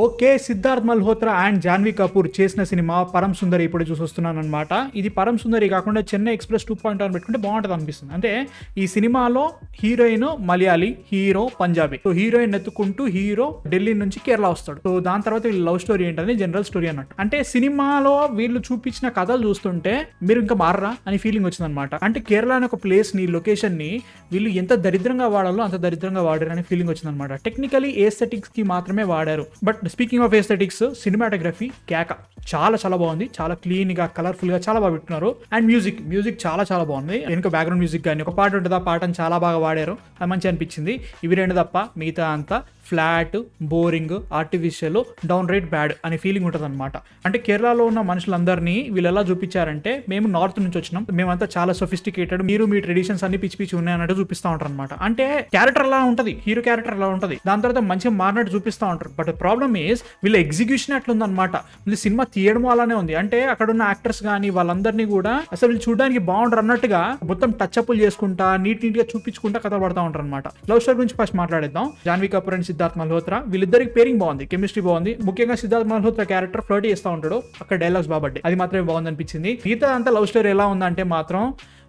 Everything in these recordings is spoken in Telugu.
ఓకే. 'సిద్ధార్థ్ మల్హోత్రా అండ్ జాన్వీ కపూర్' చేసిన సినిమా 'పరమ్ సుందరి' ఇప్పుడే చూసొస్తున్నాననమాట. ఇది 'పరమ్ సుందరి' కాకుండా 'చెన్నై ఎక్స్‌ప్రెస్ 2.0' అని పెట్టుకుంటే బావుంటదనిపిస్తుంది. అంటే ఈ సినిమాలో heroine Malayali, hero Punjabi. So heroine ఎత్తుకుంటూ హీరో ఢిల్లీ నుంచి కేరళ వస్తాడు. సో దాని తర్వాత వీళ్ళ లవ్ స్టోరీ ఏంటనేది జనరల్ స్టోరీ అన్నట్టు. అంటే సినిమాలో వీళ్ళు చూపించిన కథలు చూస్తుంటే మీరు ఇంకా మారరా అని ఫీలింగ్ వచ్చిందనమాట. అంటే కేరళ అనే ఒక ప్లేస్ ని, లొకేషన్ ని వీళ్ళు ఎంత దరిద్రంగా వాడాలో అంత దరిద్రంగా వాడారు అనే ఫీలింగ్ వచ్చిందనమాట. టెక్నికలీ ఏస్థెటిక్స్ కి మాత్రమే వాడారు. But speaking of aesthetics, cinematography కేక చాలా బాగుంది. చాలా క్లీన్ గా, కలర్ఫుల్ గా చాలా బాగా పెట్టుకున్నారు. అండ్ మ్యూజిక్ చాలా బాగుంది. వెనుక బ్యాక్గ్రౌండ్ మ్యూజిక్ కానీ ఒక పాట ఉంటుంది, ఆ పాటను చాలా బాగా వాడారు. అది మంచి అనిపించింది. ఇవి రెండు తప్ప మిగతా అంతా flat, boring, artificial, down rate bad అనే ఫీలింగ్ ఉంటుంది అనమాట. అంటే కేరళలో ఉన్న మనుషులందరినీ వీళ్ళు ఎలా చూపించారంటే, మేము నార్త్ నుంచి వచ్చినాం, మేమంతా చాలా సొఫిస్టికేటెడ్, మీరు మీ ట్రెడిషన్స్ అన్ని పిచ్చి ఉన్నాయన్నట్టు చూపిస్తూ ఉంటారు అనమాట. అంటే క్యారెక్టర్ అలా ఉంటుంది, హీరో క్యారెక్టర్ అలా ఉంటుంది. దాని తర్వాత మంచిగా మారినట్టు చూపిస్తూ ఉంటారు. బట్ ప్రాబ్లమ్ ఈజ్ వీళ్ళ ఎగ్జిక్యూషన్ అట్లుందనమాట. వీళ్ళు సినిమా తీయడం అలానే ఉంది. అంటే అక్కడ ఉన్న యాక్టర్స్ కానీ వాళ్ళందరినీ కూడా అసలు వీళ్ళు చూడడానికి బాగుంటారు అన్నట్టుగా మొత్తం టచ్ అప్లు చేసుకుంటా, నీట్ గా చూపించుకుంటా కథ పడతా ఉంటారు అనమాట. లవ్ స్టోరీ గురించి ఫస్ట్ మాట్లాడేద్దాం. జాన్వీ కపూర్ అండ్ సిద్ధార్థ్ మల్హోత్రా, వీళ్ళిద్దరికి పేరింగ్ బాగుంది, కెమిస్ట్రీ బాగుంది. ముఖ్యంగా సిద్ధార్థ్ మల్హోత్రా క్యారెక్టర్ ఫ్లర్ట్ చేస్తూ ఉంటాడు, అక్కడ డైలాగ్స్ బాగుంటాయి, అది మాత్రమే బాగుంది అనిపించింది. మిగతా అంతా లవ్ స్టోరీ ఎలా ఉందంటే మాత్రం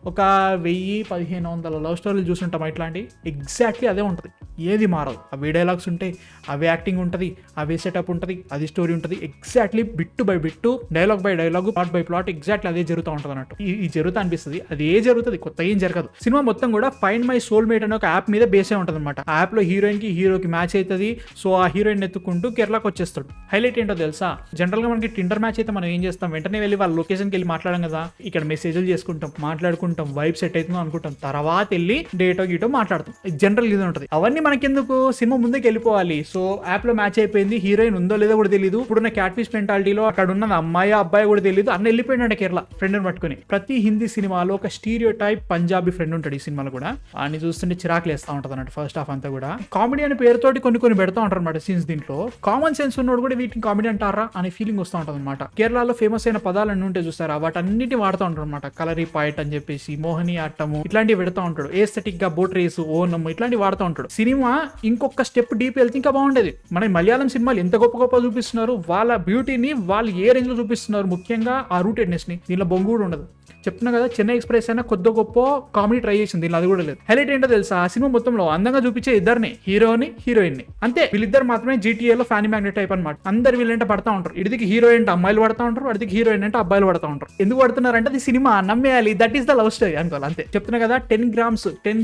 ఒక 1000-1500 లవ్ స్టోరీలు చూసుంటాం. ఇట్లాంటి ఎగ్జాక్ట్లీ అదే ఉంటుంది, ఏది మారదు. అవి డైలాగ్స్ ఉంటాయి, అవే యాక్టింగ్ ఉంటుంది, అవే సెటప్ ఉంటుంది, అది స్టోరీ ఉంటుంది. Exactly bit by bit, dialogue by dialogue, plot by plot exactly అదే జరుగుతూ ఉంటుంది అన్నట్టు. ఈ జరుగుతా అనిపిస్తుంది, అది ఏ జరుగుతుంది, కొత్త ఏం జరగదు. సినిమా మొత్తం కూడా ఫైండ్ మై సోల్మేట్ అనే ఒక యాప్ మీద బేసే ఉంటుంది అనమాట. ఆ యాప్ లో హీరోయిన్ కి హీరోకి మ్యాచ్ అవుతుంది. సో ఆ హీరోయిన్ ఎత్తుకుంటూ కేరళకు వచ్చేస్తాడు. హైలైట్ ఏంటో తెలుసా, జనరల్ గా మనకి టిండర్ మ్యాచ్ అయితే మనం ఏం చేస్తాం, వెంటనే వెళ్ళి వాళ్ళ లొకేషన్కి వెళ్ళి మాట్లాడడం కదా. ఇక్కడ మెసేజ్లు చేసుకుంటాం, మాట్లాడుకుంటాం, వైబ్ సెట్ అవుతుందో అనుకుంటాం, తర్వాత వెళ్ళి డేటో గీటో మాట్లాడతాం. జనరల్ ఇది ఉంటుంది. అవన్నీ మనకెందుకు, సినిమా ముందుకు వెళ్ళిపోవాలి. సో యాప్ లో మ్యాచ్ అయిపోయింది, హీరోయిన్ ఉందో లేదో కూడా తెలియదు. ఇప్పుడున్న క్యాట్ ఫిష్ మెంటాలిటీలో అక్కడ ఉన్నది అమ్మాయి అబ్బాయి కూడా తెలియదు, అన్న వెళ్ళిపోయినాడు కేరళ ఫ్రెండ్ పట్టుకుని. ప్రతి హిందీ సినిమాలో ఒక స్టీరియో టైప్ పంజాబీ ఫ్రెండ్ ఉంటాడు. ఈ సినిమాలో కూడా అని చూస్తుంటే చిరాకులు వేస్తా ఉంటుంది అన్నట్టు. ఫస్ట్ హాఫ్ అంతా కూడా కామెడీ అనే పేరుతోటి కొన్ని పెడతా ఉంటారు అనమాట సీన్స్. దీంట్లో కామన్ సెన్స్ ఉన్నోడు కూడా వీటిని కామెడీ అంటారా అనే ఫీలింగ్ వస్తూ ఉంటుంది అనమాట. కేరళలో ఫేమస్ అయిన పదాలన్నీ ఉంటే చూస్తారా, వాటన్నిటి వాడుతూ ఉంటారు అనమాట. కలరీ పాయిట్ అని చెప్పేసి, మోహిని ఆటము, ఇట్లాంటివి పెడతా ఉంటాడు. ఏస్థెటిక్ గా బోట్ రేసు, ఓనం ఇట్లాంటివి వాడుతూ ఉంటాడు. సినిమా ఇంకొక స్టెప్ డీప్ వెళ్తే ఇంకా బాగుండేది. మన మలయాళం సినిమాలు ఎంత గొప్ప చూపిస్తున్నారు, వాళ్ళ బ్యూటీని వాళ్ళు ఏ రేంజ్ లో చూపిస్తున్నారు, ముఖ్యంగా ఆ రూటెడ్నెస్ ని. దీనిలో బొంగు కూడా ఉండదు. చెప్తున్నా కదా, చెన్నై ఎక్స్ప్రెస్ అయినా కొద్ది గొప్ప కామెడీ ట్రై చేసింది, దీనిలో అది కూడా లేదు. హైలైట్ ఏంటో తెలుసా, ఆ సినిమా మొత్తంలో అందంగా చూపించే ఇద్దరిని, హీరోని హీరోయిన్ ని, అంతే. వీళ్ళిద్దరు మాత్రమే జీటీఏలో ఫ్యానీ మ్యాగ్నెట్ టైప్ అనమాట. అందరు వీళ్ళంటే పడతా ఉంటారు. ఇడికి హీరోయిన్ అంటే అమ్మాయిలు పడతా ఉంటారు, అడికి హీరోయిన్ అంటే అబ్బాయిలు పడతా ఉంటారు. ఎందుకు పడుతున్నారంటే అది సినిమా, నమ్మేయాలి, that is the love story అనుకోవాలి, అంతే. చెప్తున్నా కదా, 10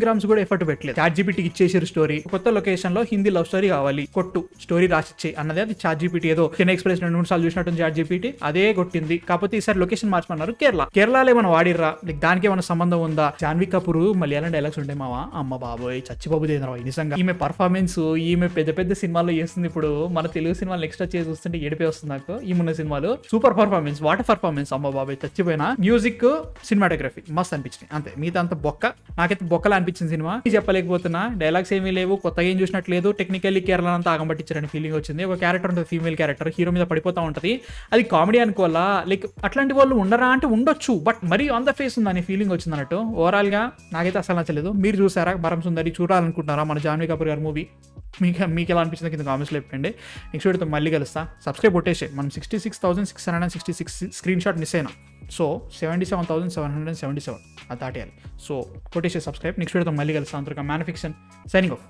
గ్రామ్స్ కూడా ఎఫర్ట్ పెట్టలేదు. చాట్‌జీపీటీకి ఇచ్చేసారు స్టోరీ. కొత్త లొకేషన్ లో హిందీ లవ్ స్టోరీ కావాలి, కొట్టు స్టోరీ రాసిచ్చే అన్నది. అది చాట్‌జీపీటీ ఏదో చెన్నై ఎక్స్ప్రెస్ 2-3 సార్లు చూసినట్టు చాట్‌జీపీటీ అదే కొట్టింది. కాకపోతే ఈసారి లొకేషన్ మార్చమన్నారు. కేరళలో ఏమైనా వాడిర్రా, దానికి ఏమైనా సంబంధం ఉందా? జాన్వీ కపూర్ మలయాళం డైలాగ్స్ ఉంటాయి మావా, అమ్మ బాబోయ్ చచ్చిబాబు దేంద్రా. నిజంగా ఈమె పర్ఫార్మెన్స్, ఈమె పెద్ద సినిమాల్లో చేస్తుంది. ఇప్పుడు మన తెలుగు సినిమాలు నెక్స్ట్ చేసి చూస్తుంటే ఏడిపే వస్తుంది నాకు. ఈమున్న సినిమాలు సూపర్ పర్ఫార్మెన్స్, వాటర్ పర్ఫార్మెన్స్, అమ్మ బాబాయ్ చచ్చిపోయినా. మ్యూజిక్, సినిమాటోగ్రఫీ మస్త్ అనిపించింది, అంతే. మీతో అంత నాకైతే బొక్కలా అనిపించింది సినిమా. చెప్పలేకపోతున్నా, డైలాగ్స్ ఏమీ లేవు, కొత్తగా ఏం చూసినట్లేదు. టెక్నికల్లీ కేరళ అంతా ఆగంబట్టించారని ఫీలింగ్ వచ్చింది. ఒక క్యారెక్టర్ ఉంటుంది, ఫీమేల్ క్యారెక్టర్, హీరో మీద పడిపోతా ఉంటది. అది కామెడీ అనుకోవాలా, లైక్ అట్లాంటి వాళ్ళు ఉండరా అంటే ఉండొచ్చు, బట్ మరీ ఆన్ ద ఫేస్ ఉందని ఫీలింగ్ వచ్చింది అన్నట్టు. ఓవరాల్ గా నాకైతే అసలు నచ్చలేదు. మీరు చూసారా పరమ్ సుందరి, చూడాలనుకుంటున్నారా మన జాన్వీ కపూర్ గారి మూవీ? మీకు ఎలా అనిపించింది కింద కామెంట్స్లో చెప్పండి. నెక్స్ట్ వీడియోతో మళ్ళీ కలుస్తా. సబ్స్క్రైబ్ కొట్టేసే. మనం 66,666 స్క్రీన్ షాట్ మిస్ అయినా. సో 77,777 అది దాటేయాలి. సో కొట్టేసే సబ్స్క్రైబ్. నెక్స్ట్ వీడియోతో మళ్ళీ కలుస్తా. అంతగా మ్యానుఫిక్షన్ సైనింగ్ ఆఫ్.